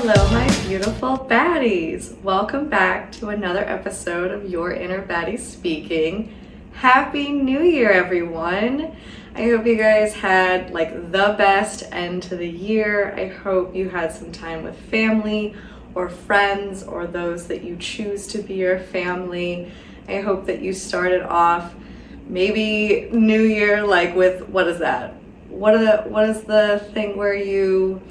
Hello, my beautiful baddies. Welcome back to another episode of Your Inner Baddie Speaking. Happy New Year, everyone. I hope you guys had the best end to the year. I hope you had some time with family or friends or those that you choose to be your family. I hope that you started off maybe New Year with, what is that? What is the thing where you,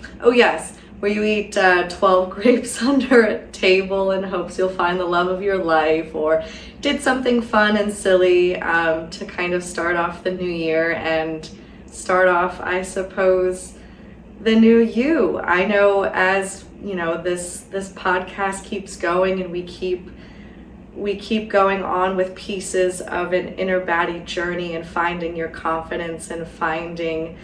where you eat 12 grapes under a table in hopes you'll find the love of your life, or did something fun and silly to kind of start off the new year and start off, I suppose, the new you. I know, as you know, this podcast keeps going and we keep going on with pieces of an inner baddie journey and finding your confidence and finding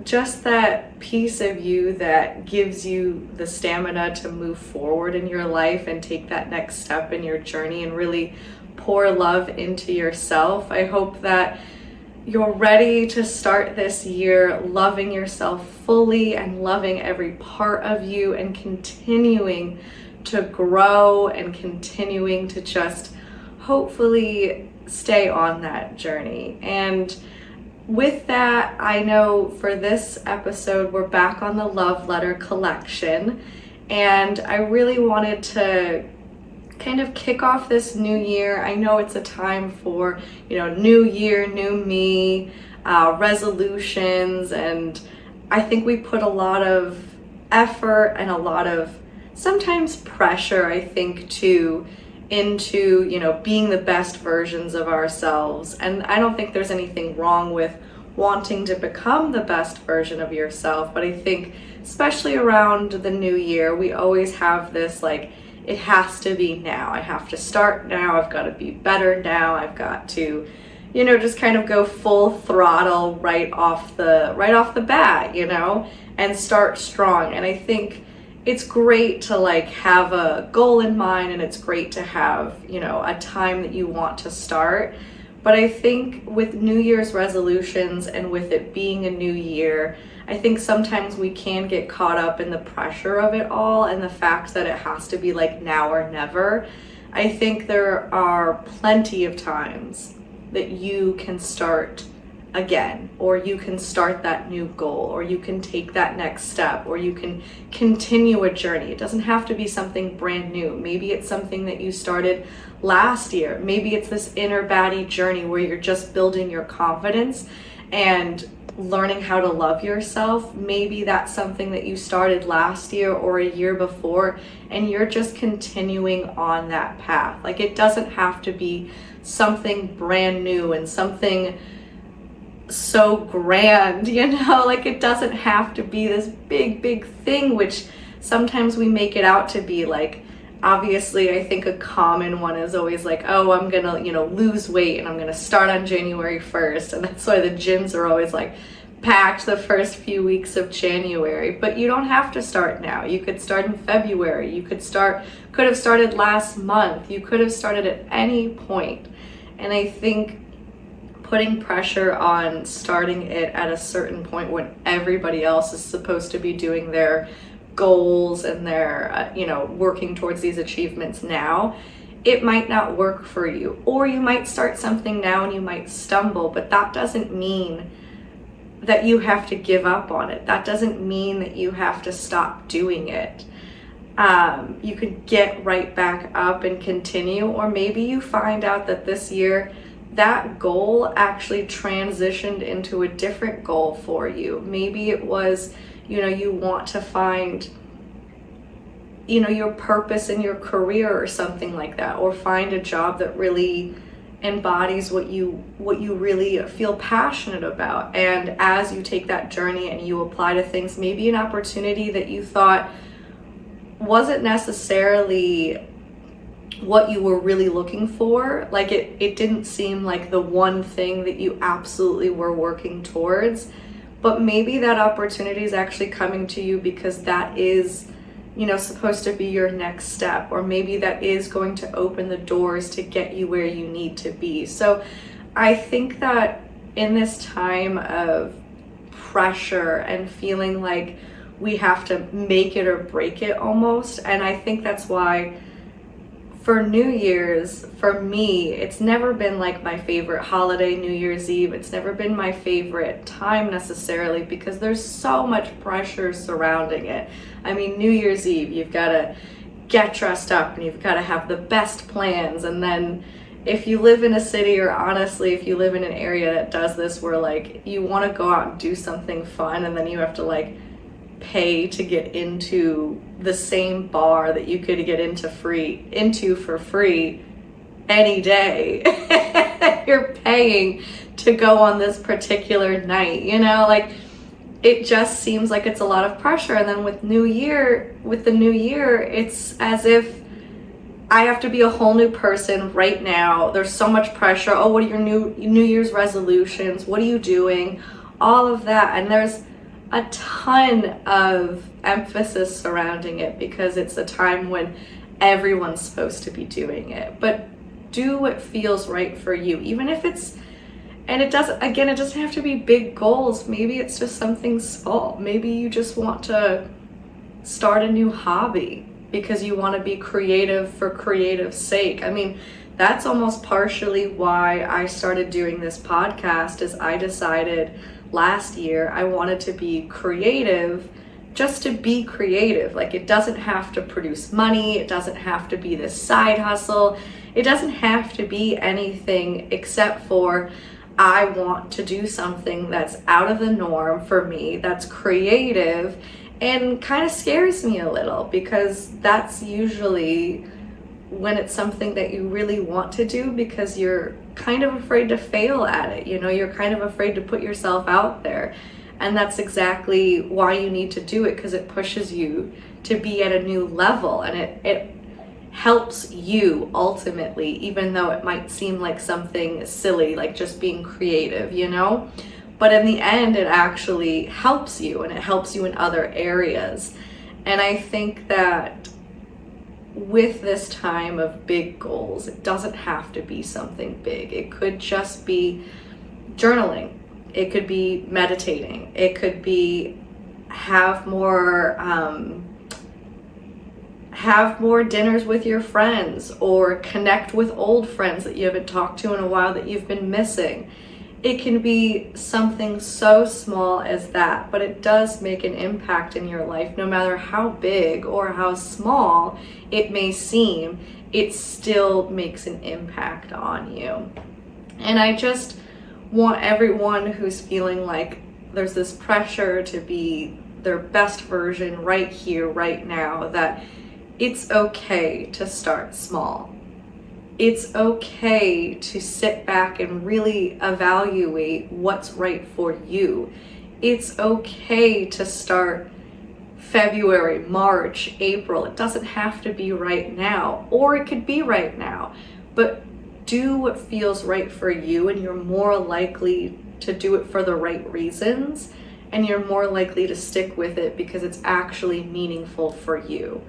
just that piece of you that gives you the stamina to move forward in your life and take that next step in your journey and really pour love into yourself. I hope that you're ready to start this year loving yourself fully and loving every part of you and continuing to grow and continuing to just hopefully stay on that journey. And with that, I know for this episode, we're back on the love letter collection, and I really wanted to kind of kick off this new year. I know it's a time for, new year, new me, resolutions, and I think we put a lot of effort and a lot of sometimes pressure, I think, into being the best versions of ourselves. And I don't think there's anything wrong with wanting to become the best version of yourself, but I think especially around the new year, we always have this it has to be now. I have to start now. I've got to be better now. I've got to just kind of go full throttle right off the bat, and start strong. And I think it's great to have a goal in mind, and it's great to have, a time that you want to start. But I think with New Year's resolutions and with it being a new year, I think sometimes we can get caught up in the pressure of it all and the fact that it has to be now or never. I think there are plenty of times that you can start again, or you can start that new goal, or you can take that next step, or you can continue a journey. It doesn't have to be something brand new. Maybe it's something that you started last year. Maybe it's this inner baddie journey where you're just building your confidence and learning how to love yourself. Maybe that's something that you started last year or a year before, and you're just continuing on that path. It doesn't have to be something brand new and something so grand, it doesn't have to be this big thing, which sometimes we make it out to be. Obviously, I think a common one is always oh, I'm gonna lose weight and I'm gonna start on January 1st, and that's why the gyms are always packed the first few weeks of January. But you don't have to start now. You could start in February. You could have started last month. You could have started at any point. And I think putting pressure on starting it at a certain point when everybody else is supposed to be doing their goals and their working towards these achievements now, it might not work for you. Or you might start something now and you might stumble, but that doesn't mean that you have to give up on it. That doesn't mean that you have to stop doing it. You could get right back up and continue, or maybe you find out that this year that goal actually transitioned into a different goal for you. Maybe it was, you want to find, your purpose in your career or something like that, or find a job that really embodies what you really feel passionate about. And as you take that journey and you apply to things, maybe an opportunity that you thought wasn't necessarily what you were really looking for, it didn't seem like the one thing that you absolutely were working towards, but maybe that opportunity is actually coming to you because that is supposed to be your next step, or maybe that is going to open the doors to get you where you need to be. So I think that in this time of pressure and feeling we have to make it or break it almost. And I think that's why for New Year's, for me, it's never been like my favorite holiday, New Year's Eve. It's never been my favorite time necessarily, because there's so much pressure surrounding it. I mean, New Year's Eve, you've got to get dressed up and you've got to have the best plans. And then if you live in a city, or honestly, if you live in an area that does this, where like you want to go out and do something fun, and then you have to like pay to get into the same bar that you could get into for free any day. You're paying to go on this particular night, you know, like it just seems like it's a lot of pressure. And then with the new year, it's as if I have to be a whole new person right now. There's so much pressure. Oh, what are your New Year's resolutions? What are you doing? All of that. And there's a ton of emphasis surrounding it, because it's a time when everyone's supposed to be doing it. But do what feels right for you, even if it's, and it doesn't have to be big goals. Maybe it's just something small. Maybe you just want to start a new hobby because you want to be creative for creative's sake. I mean, that's almost partially why I started doing this podcast, is I decided last year I wanted to be creative just to be creative. Like, it doesn't have to produce money. It doesn't have to be this side hustle. It doesn't have to be anything except for I want to do something that's out of the norm for me, that's creative, and kind of scares me a little, because that's usually when it's something that you really want to do, because you're kind of afraid to fail at it. You know, you're kind of afraid to put yourself out there. And that's exactly why you need to do it, because it pushes you to be at a new level, and it helps you ultimately, even though it might seem like something silly, like just being creative, you know? But in the end, it actually helps you, and it helps you in other areas. And I think that with this time of big goals, it doesn't have to be something big. It could just be journaling. It could be meditating. It could be have more dinners with your friends, or connect with old friends that you haven't talked to in a while that you've been missing. It can be something so small as that, but it does make an impact in your life. No matter how big or how small it may seem, it still makes an impact on you. And I just want everyone who's feeling like there's this pressure to be their best version right here, right now, that it's okay to start small. It's okay to sit back and really evaluate what's right for you. It's okay to start February, March, April. It doesn't have to be right now, or it could be right now, but do what feels right for you, and you're more likely to do it for the right reasons, and you're more likely to stick with it because it's actually meaningful for you.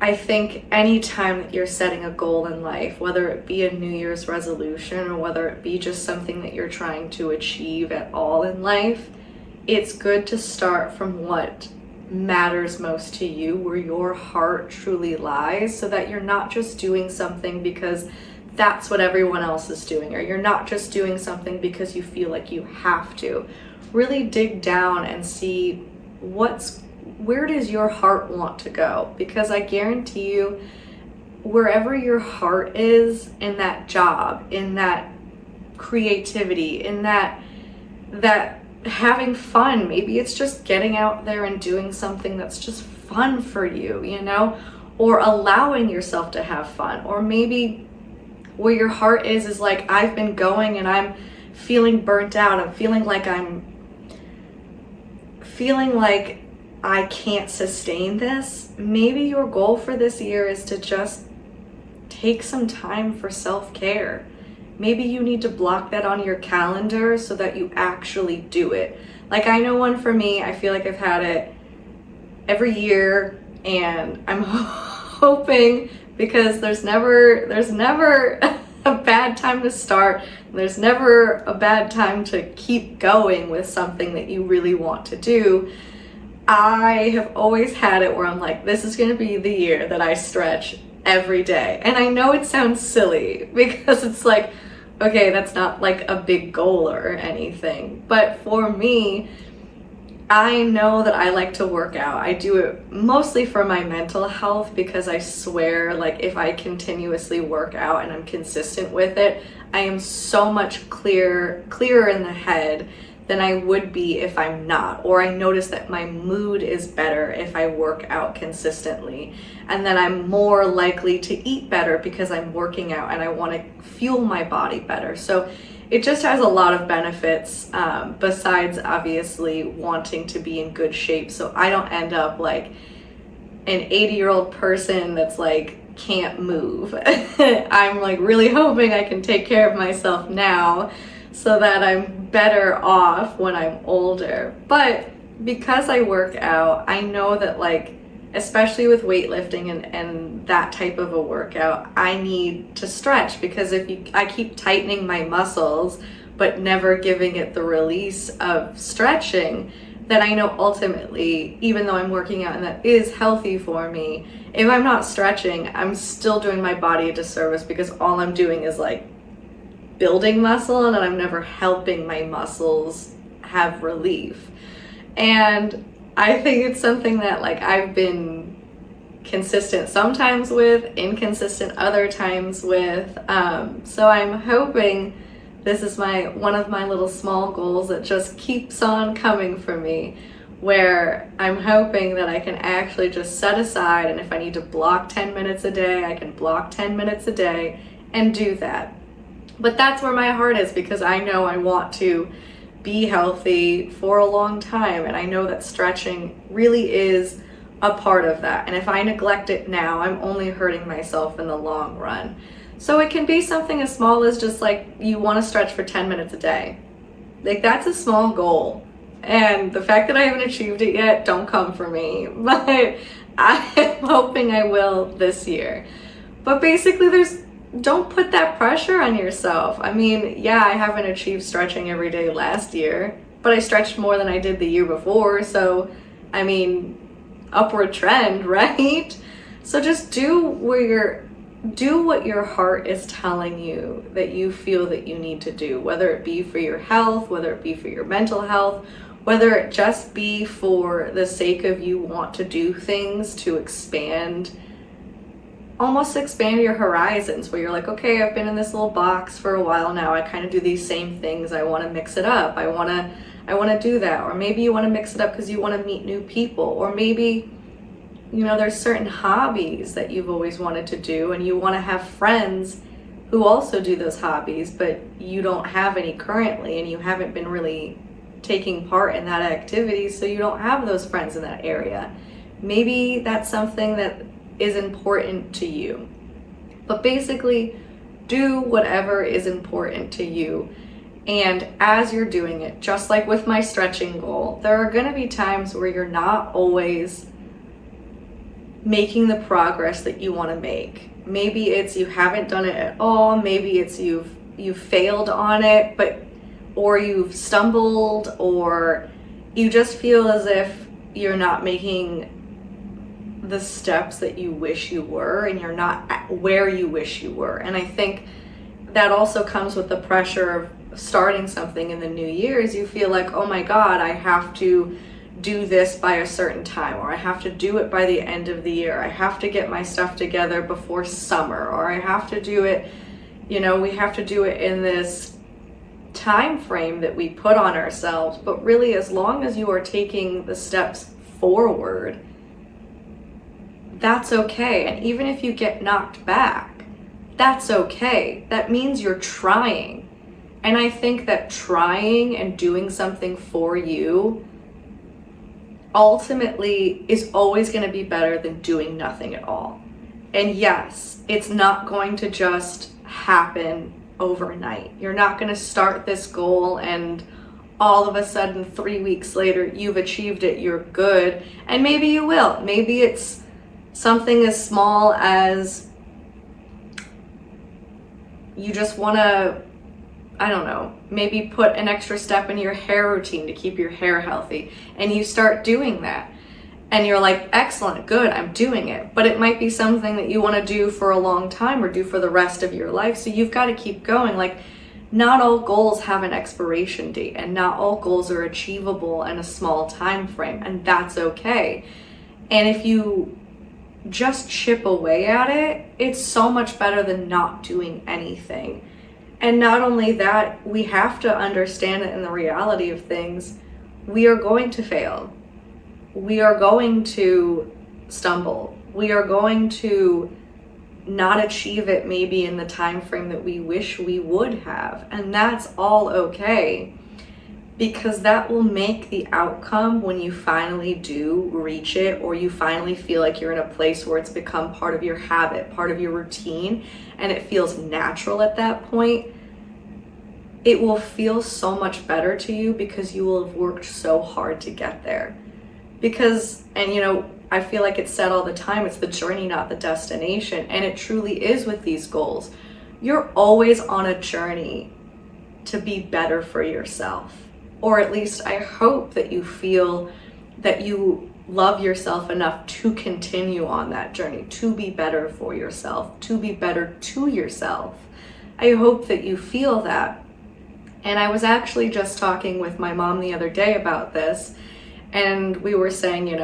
I think anytime that you're setting a goal in life, whether it be a New Year's resolution or whether it be just something that you're trying to achieve at all in life, it's good to start from what matters most to you, where your heart truly lies, so that you're not just doing something because that's what everyone else is doing, or you're not just doing something because you feel like you have to. Really dig down and see where does your heart want to go? Because I guarantee you, wherever your heart is, in that job, in that creativity, in that having fun, maybe it's just getting out there and doing something that's just fun for you, you know, or allowing yourself to have fun. Or maybe where your heart is like, I've been going and I'm feeling burnt out. I'm feeling like I can't sustain this. Maybe your goal for this year is to just take some time for self-care. Maybe you need to block that on your calendar so that you actually do it. Like, I know one for me, I feel like I've had it every year, and I'm hoping, because there's never a bad time to start. There's never a bad time to keep going with something that you really want to do. I have always had it where I'm like, this is going to be the year that I stretch every day. And I know it sounds silly because it's like, okay, that's not like a big goal or anything. But for me, I know that I like to work out. I do it mostly for my mental health because I swear, like, if I continuously work out and I'm consistent with it, I am so much clearer in the head than I would be if I'm not. Or I notice that my mood is better if I work out consistently. And then I'm more likely to eat better because I'm working out and I want to fuel my body better. So it just has a lot of benefits, besides obviously wanting to be in good shape so I don't end up like an 80-year-old person that's like can't move. I'm like really hoping I can take care of myself now so that I'm better off when I'm older. But because I work out, I know that, like, especially with weightlifting and that type of a workout, I need to stretch, because I keep tightening my muscles but never giving it the release of stretching, then I know ultimately, even though I'm working out and that is healthy for me, if I'm not stretching, I'm still doing my body a disservice because all I'm doing is like building muscle and I'm never helping my muscles have relief. And I think it's something that, like, I've been consistent sometimes with, inconsistent other times with. So I'm hoping this is one of my little small goals that just keeps on coming for me, where I'm hoping that I can actually just set aside, and if I need to block 10 minutes a day, I can block 10 minutes a day and do that. But that's where my heart is, because I know I want to be healthy for a long time, and I know that stretching really is a part of that. And if I neglect it now, I'm only hurting myself in the long run. So it can be something as small as just like you want to stretch for 10 minutes a day. Like, that's a small goal. And the fact that I haven't achieved it yet, don't come for me. But I am hoping I will this year. But basically, don't put that pressure on yourself. I mean, yeah, I haven't achieved stretching every day last year, but I stretched more than I did the year before. So, I mean, upward trend, right? So just do what your heart is telling you that you feel that you need to do, whether it be for your health, whether it be for your mental health, whether it just be for the sake of you want to do things to almost expand your horizons, where you're like, okay, I've been in this little box for a while now. I kind of do these same things. I want to mix it up. I want to do that. Or maybe you want to mix it up because you want to meet new people. Or maybe, there's certain hobbies that you've always wanted to do and you want to have friends who also do those hobbies, but you don't have any currently and you haven't been really taking part in that activity, so you don't have those friends in that area. Maybe that's something that is important to you. But basically, do whatever is important to you. And as you're doing it, just like with my stretching goal, there are going to be times where you're not always making the progress that you want to make. Maybe it's you haven't done it at all. Maybe it's you've failed on it, or you've stumbled, or you just feel as if you're not making the steps that you wish you were, and you're not where you wish you were. And I think that also comes with the pressure of starting something in the new year, is you feel like, oh my God, I have to do this by a certain time, or I have to do it by the end of the year. I have to get my stuff together before summer, or I have to do it, we have to do it in this time frame that we put on ourselves. But really, as long as you are taking the steps forward, that's okay. And even if you get knocked back, that's okay. That means you're trying. And I think that trying and doing something for you ultimately is always going to be better than doing nothing at all. And yes, it's not going to just happen overnight. You're not going to start this goal and all of a sudden 3 weeks later you've achieved it, you're good. And maybe you will. Maybe it's something as small as you just want to, maybe put an extra step in your hair routine to keep your hair healthy, and you start doing that. and you're like, excellent, good, I'm doing it. But it might be something that you want to do for a long time or do for the rest of your life. So you've got to keep going. Like, not all goals have an expiration date, and not all goals are achievable in a small time frame, and that's okay. And if you just chip away at it, it's so much better than not doing anything. And not only that, we have to understand it in the reality of things. We are going to fail. We are going to stumble. We are going to not achieve it maybe in the time frame that we wish we would have. And that's all okay, because that will make the outcome when you finally do reach it, or you finally feel like you're in a place where it's become part of your habit, part of your routine, and it feels natural at that point. It will feel so much better to you because you will have worked so hard to get there. Because, and you know, I feel like it's said all the time, it's the journey, not the destination. And it truly is with these goals. You're always on a journey to be better for yourself. Or at least I hope that you feel that you love yourself enough to continue on that journey, to be better for yourself, to be better to yourself. I hope that you feel that. And I was actually just talking with my mom the other day about this, and we were saying,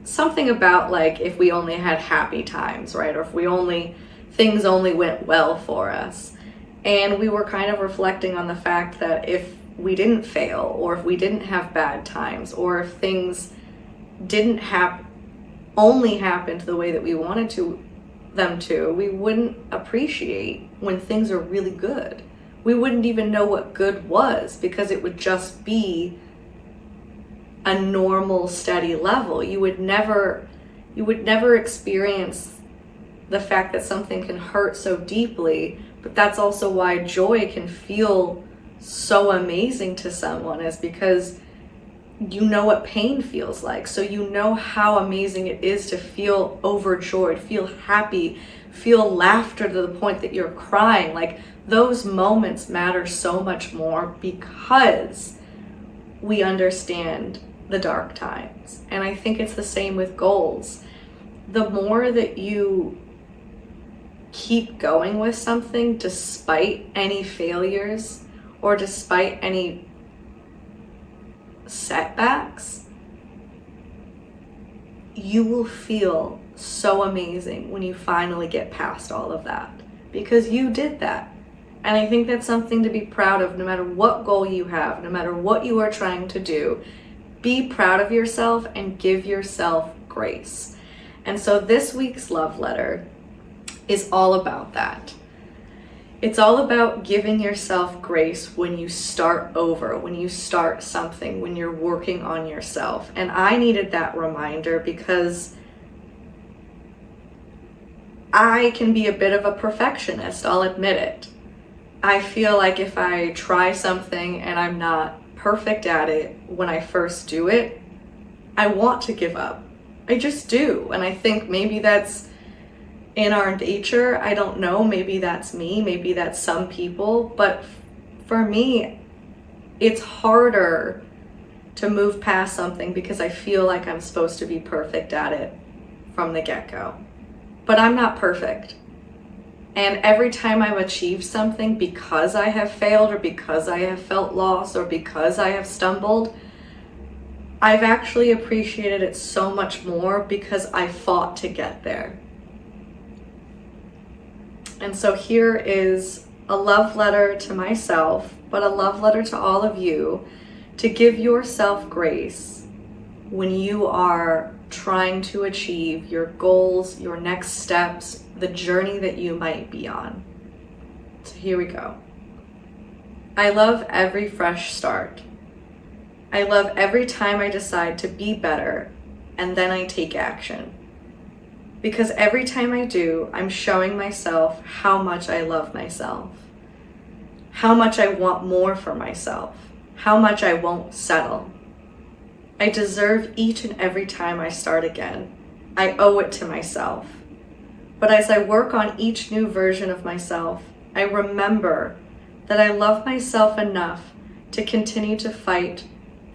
something about like if we only had happy times, right? Or if things only went well for us. And we were kind of reflecting on the fact that if we didn't fail, or if we didn't have bad times, or if things didn't only happened the way that we wanted them to, we wouldn't appreciate when things are really good. We wouldn't even know what good was, because it would just be a normal, steady level. You would never experience the fact that something can hurt so deeply. But that's also why joy can feel so amazing to someone, is because you know what pain feels like. So you know how amazing it is to feel overjoyed, feel happy, feel laughter to the point that you're crying. Like, those moments matter so much more because we understand the dark times. And I think it's the same with goals. The more that you keep going with something despite any failures or despite any setbacks, you will feel so amazing when you finally get past all of that, because you did that. And I think that's something to be proud of, no matter what goal you have, no matter what you are trying to do. Be proud of yourself and give yourself grace. And so this week's love letter is all about that. It's all about giving yourself grace when you start over, when you start something, when you're working on yourself. And I needed that reminder because I can be a bit of a perfectionist, I'll admit it. I feel like if I try something and I'm not perfect at it when I first do it, I want to give up. I just do. And I think maybe that's in our nature. I don't know. Maybe that's me. Maybe that's some people. But for me, it's harder to move past something because I feel like I'm supposed to be perfect at it from the get-go. But I'm not perfect. And every time I've achieved something because I have failed, or because I have felt lost, or because I have stumbled, I've actually appreciated it so much more because I fought to get there. And so here is a love letter to myself, but a love letter to all of you, to give yourself grace when you are trying to achieve your goals, your next steps, the journey that you might be on. So here we go. I love every fresh start. I love every time I decide to be better and then I take action. Because every time I do, I'm showing myself how much I love myself, how much I want more for myself, how much I won't settle. I deserve each and every time I start again. I owe it to myself. But as I work on each new version of myself, I remember that I love myself enough to continue to fight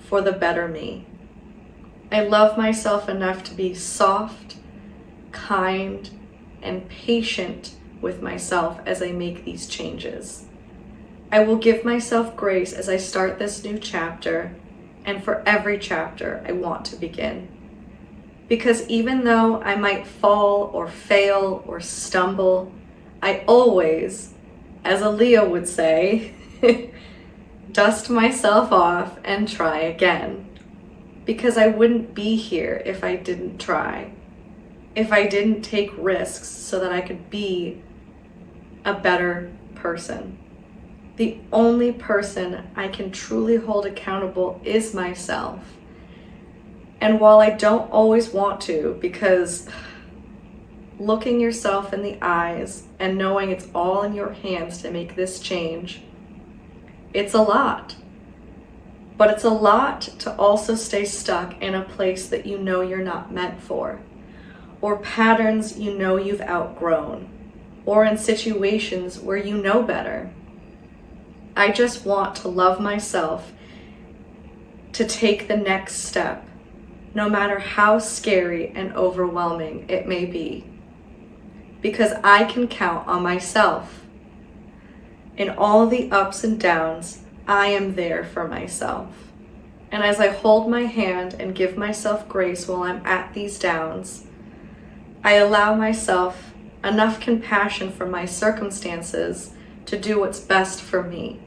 for the better me. I love myself enough to be soft, kind, and patient with myself as I make these changes. I will give myself grace as I start this new chapter, and for every chapter I want to begin. Because even though I might fall or fail or stumble, I always, as a Leo would say, dust myself off and try again. Because I wouldn't be here if I didn't try. If I didn't take risks so that I could be a better person. The only person I can truly hold accountable is myself. And while I don't always want to, because looking yourself in the eyes and knowing it's all in your hands to make this change, it's a lot. But it's a lot to also stay stuck in a place that you know you're not meant for, or patterns you know you've outgrown, or in situations where you know better. I just want to love myself, to take the next step, no matter how scary and overwhelming it may be. Because I can count on myself. In all the ups and downs, I am there for myself. And as I hold my hand and give myself grace while I'm at these downs, I allow myself enough compassion for my circumstances to do what's best for me.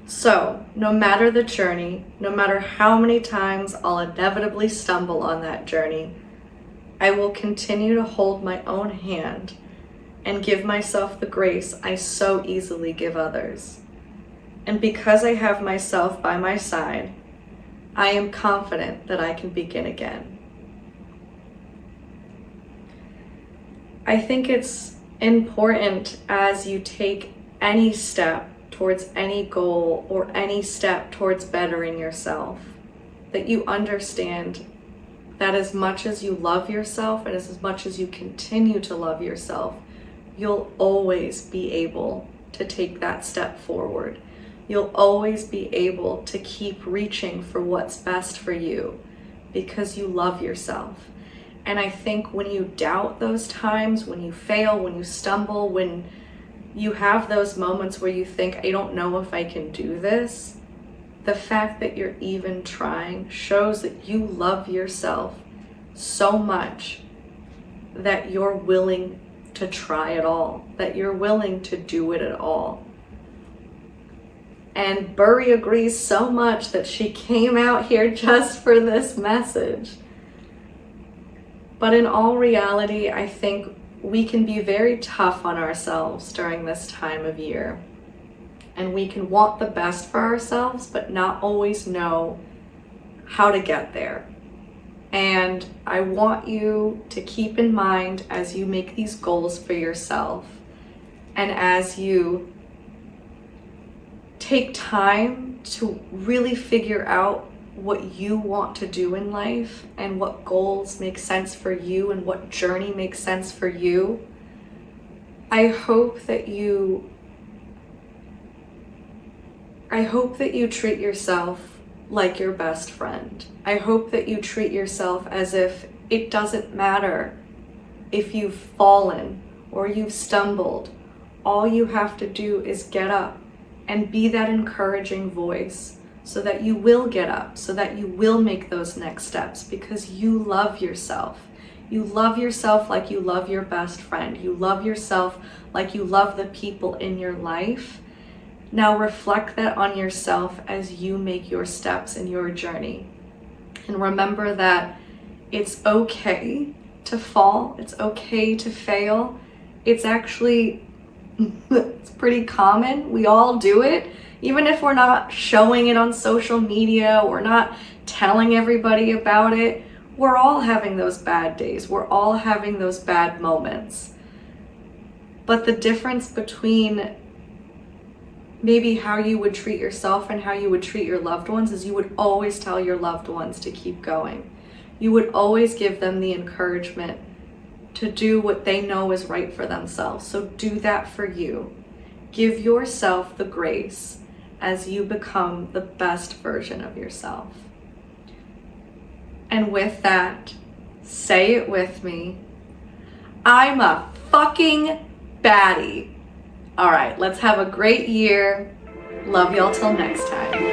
So, no matter the journey, no matter how many times I'll inevitably stumble on that journey, I will continue to hold my own hand and give myself the grace I so easily give others. And because I have myself by my side, I am confident that I can begin again. I think it's important as you take any step towards any goal or any step towards bettering yourself, that you understand that as much as you love yourself and as much as you continue to love yourself, you'll always be able to take that step forward. You'll always be able to keep reaching for what's best for you because you love yourself. And I think when you doubt those times, when you fail, when you stumble, when you have those moments where you think, I don't know if I can do this, the fact that you're even trying shows that you love yourself so much that you're willing to try it all, that you're willing to do it at all. And Burry agrees so much that she came out here just for this message. But in all reality, I think we can be very tough on ourselves during this time of year. And we can want the best for ourselves, but not always know how to get there. And I want you to keep in mind as you make these goals for yourself and as you take time to really figure out what you want to do in life and what goals make sense for you and what journey makes sense for you. I hope that you treat yourself like your best friend. I hope that you treat yourself as if it doesn't matter if you've fallen or you've stumbled. All you have to do is get up and be that encouraging voice so that you will get up, so that you will make those next steps because you love yourself. You love yourself like you love your best friend. You love yourself like you love the people in your life. Now reflect that on yourself as you make your steps in your journey. And remember that it's okay to fall. It's okay to fail. It's actually, it's pretty common. We all do it. Even if we're not showing it on social media, we're not telling everybody about it, we're all having those bad days. We're all having those bad moments. But the difference between maybe how you would treat yourself and how you would treat your loved ones is you would always tell your loved ones to keep going. You would always give them the encouragement to do what they know is right for themselves. So do that for you. Give yourself the grace as you become the best version of yourself. And with that, say it with me. I'm a fucking baddie. All right, let's have a great year. Love y'all till next time.